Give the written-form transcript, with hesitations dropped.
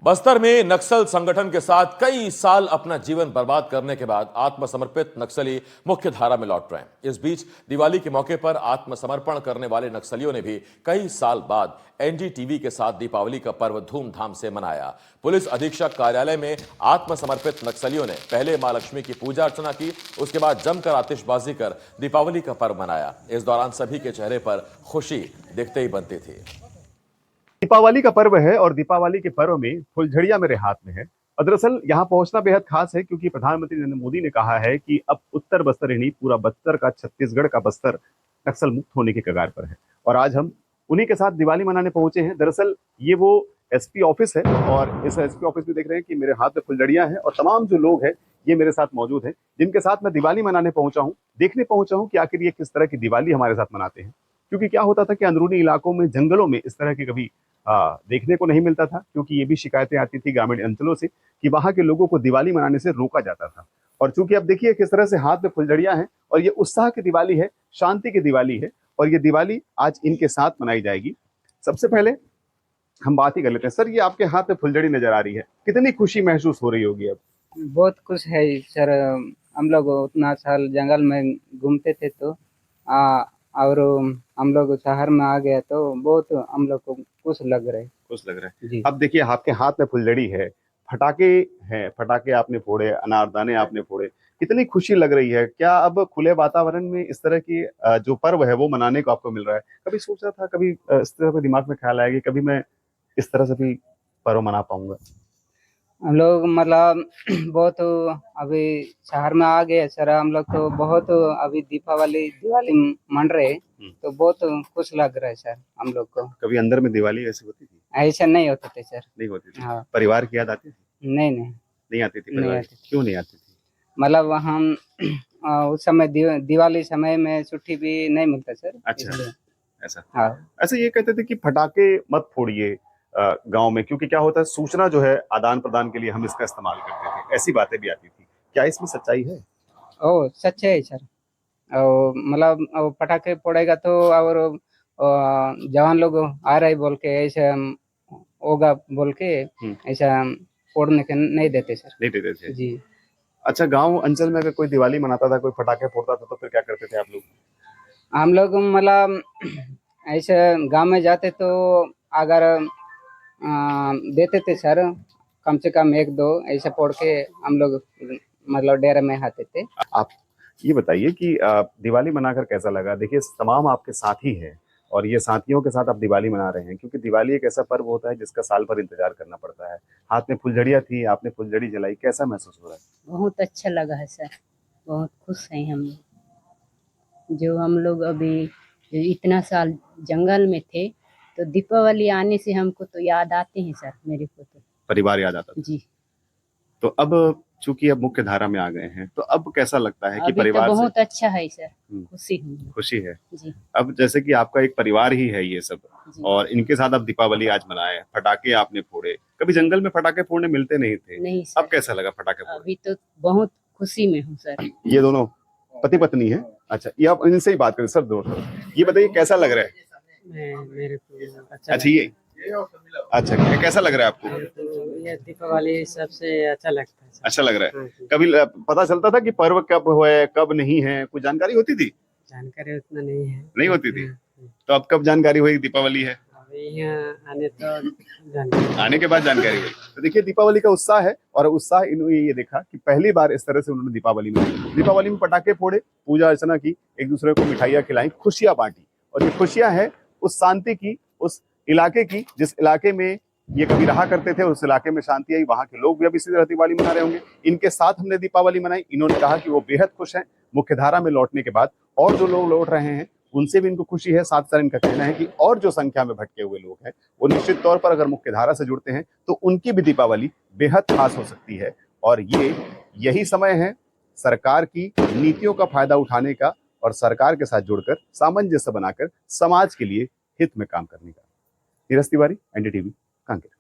बस्तर में नक्सल संगठन के साथ कई साल अपना जीवन बर्बाद करने के बाद आत्मसमर्पित नक्सली मुख्य धारा में लौट रहे हैं। इस बीच दिवाली के मौके पर आत्मसमर्पण करने वाले नक्सलियों ने भी कई साल बाद एनडीटीवी के साथ दीपावली का पर्व धूमधाम से मनाया। पुलिस अधीक्षक कार्यालय में आत्मसमर्पित नक्सलियों ने पहले मां लक्ष्मी की पूजा अर्चना की, उसके बाद जमकर आतिशबाजी कर दीपावली का पर्व मनाया। इस दौरान सभी के चेहरे पर खुशी दिखते ही बनती थी। दीपावली का पर्व है और दीपावली के पर्व में फुलझड़िया मेरे हाथ में है। और दरअसल यहाँ पहुंचना बेहद खास है क्योंकि प्रधानमंत्री नरेंद्र मोदी ने कहा है कि अब उत्तर बस्तर ही नहीं, पूरा बस्तर का, छत्तीसगढ़ का बस्तर नक्सल मुक्त होने के कगार पर है। और आज हम उन्हीं के साथ दिवाली मनाने पहुंचे हैं। दरअसल ये वो एसपी ऑफिस है और इस एसपी ऑफिस में देख रहे हैं कि मेरे हाथ में फुलझड़ियां हैं और तमाम जो लोग हैं ये मेरे साथ मौजूद हैं, जिनके साथ मैं दिवाली मनाने पहुंचा हूँ, देखने पहुंचा हूँ कि आखिर ये किस तरह की दिवाली हमारे साथ मनाते हैं। क्योंकि क्या होता था कि अंदरूनी इलाकों में, जंगलों में इस तरह की कभी देखने को नहीं मिलता था, क्योंकि ये भी शिकायतें आती थी ग्रामीण अंचलों से कि वहां के लोगों को दिवाली मनाने से रोका जाता था। और चूंकि अब देखिए किस तरह से हाथ में फुलझड़ियां हैं और ये उत्साह की दिवाली है, शांति की दिवाली है और ये दिवाली आज इनके साथ मनाई जाएगी। सबसे पहले हम बात ही कर लेते हैं। सर, ये आपके हाथ में फुलझड़ी नजर आ रही है, कितनी खुशी महसूस हो रही होगी अब? बहुत खुश है सर। हम लोग उतना साल जंगल में घूमते थे तो और हम लोग शहर में आ गए तो बहुत हम लोग को खुश लग रहा है। खुश लग रहा है जी। अब देखिए आपके हाथ में फुलझड़ी है, फटाके हैं, फटाके आपने फोड़े, अनारदाने आपने फोड़े, कितनी खुशी लग रही है। क्या अब खुले वातावरण में इस तरह की जो पर्व है वो मनाने को आपको मिल रहा है? कभी सोचा था, कभी इस तरह के दिमाग में ख्याल आया कि कभी मैं इस तरह से भी पर्व मना पाऊंगा? हम लोग मतलब बहुत अभी शहर में आ गए सर। हम लोग तो बहुत अभी दिवाली मन रहे तो बहुत खुश लग रहा है सर हम लोग को। कभी अंदर में दिवाली ऐसी होती थी? ऐसा नहीं होते थे सर। नहीं होती थी। हाँ। परिवार की याद आती थी? नहीं नहीं नहीं आती थी। नहीं परिवार आती थी। क्यों नहीं आती थी? मतलब हम उस समय दिवाली समय में छुट्टी भी नहीं मिलता सर। अच्छा, ऐसा। हाँ। ऐसे ये कहते थे कि फटाके मत फोड़िए गांव में, क्योंकि क्या होता है, सूचना जो है आदान प्रदान के लिए हम इसका इस्तेमाल करते थे, ऐसी बातें भी आती थी। क्या इसमें सच्चाई है? ओ सच है सर। और मतलब पटाखे फोड़ेगा तो और जवान लोग आ रहे बोल के ऐसा होगा बोल के ऐसा फोड़ने के नहीं देते सर। नहीं देते थे। जी। अच्छा, गांव अंचल में अगर कोई दिवाली मनाता था, कोई फटाके फोड़ता था, तो फिर क्या करते थे आप लोग? हम लोग मतलब ऐसे गांव में जाते तो अगर देते थे सर, कम से कम एक दो ऐसे फोड़ के हम लोग मतलब डेरे में आते थे। आप ये बताइए कि दिवाली मनाकर कैसा लगा? देखिए तमाम आपके साथी हैं और ये साथियों के साथ आप दिवाली मना रहे हैं, क्योंकि दिवाली एक ऐसा पर्व होता है जिसका साल भर इंतजार करना पड़ता है। हाथ में फुलझड़ियां थी, आपने फुलझड़ी जलाई, कैसा महसूस हो रहा है? बहुत अच्छा लगा है सर। बहुत खुश हैं हम लोग। जो हम लोग अभी जो इतना साल जंगल में थे तो दीपावली आने से हमको तो याद आते हैं सर, मेरे को तो। परिवार याद आता था? जी। तो अब चूंकि अब मुख्य धारा में आ गए हैं, तो अब कैसा लगता है कि अभी तो परिवार बहुत से? अच्छा है सर, खुशी हूँ। खुशी है। जी। अब जैसे कि आपका एक परिवार ही है ये सब, जी। और इनके साथ आप दीपावली आज मनाए, फटाके आपने फोड़े, कभी जंगल में फटाके फोड़ने मिलते नहीं थे। नहीं सर। अब कैसा लगा फटाके फोड़े? अभी तो बहुत खुशी में हूँ सर। ये दोनों पति पत्नी है? अच्छा, ये आप इनसे ही बात करें सर। दोनों ये बताइए कैसा लग रहा है? मेरे को अच्छा अच्छा, ये अच्छा, कैसा लग रहा है आपको? ये दीपावली सबसे अच्छा लगता है। अच्छा लग रहा है। कभी पता चलता था कि पर्व कब है कब नहीं है, कुछ जानकारी होती थी? जानकारी उतना नहीं है। नहीं होती थी। तो अब कब जानकारी हुई दीपावली है? अभी यहाँ आने तो जानकारी, आने के बाद जानकारी हुई। तो देखिए दीपावली का उत्साह है, और उत्साह इन्होंने ये देखा कि पहली बार इस तरह से उन्होंने दीपावली में पटाखे फोड़े, पूजा अर्चना की, एक दूसरे को मिठाइयाँ खिलाई, खुशियां बांटी। और ये खुशियां है उस शांति की, उस इलाके की जिस इलाके में ये कभी रहा करते थे, उस इलाके में शांति आई। वहां के लोग भी अब इसी तरह दिवाली मना रहे होंगे। इनके साथ हमने दीपावली मनाई। इन्होंने कहा कि वो बेहद खुश हैं मुख्यधारा में लौटने के बाद, और जो लोग लौट रहे हैं उनसे भी इनको खुशी है। साथ साथ इनका कहना है कि और जो संख्या में भटके हुए लोग हैं वो निश्चित तौर पर अगर मुख्यधारा से जुड़ते हैं तो उनकी भी दीपावली बेहद खास हो सकती है। और यही समय है सरकार की नीतियों का फायदा उठाने का और सरकार के साथ जुड़कर सामंजस्य बनाकर समाज के लिए हित में काम करने का। नीरज तिवारी, एनडीटीवी, कांकेर।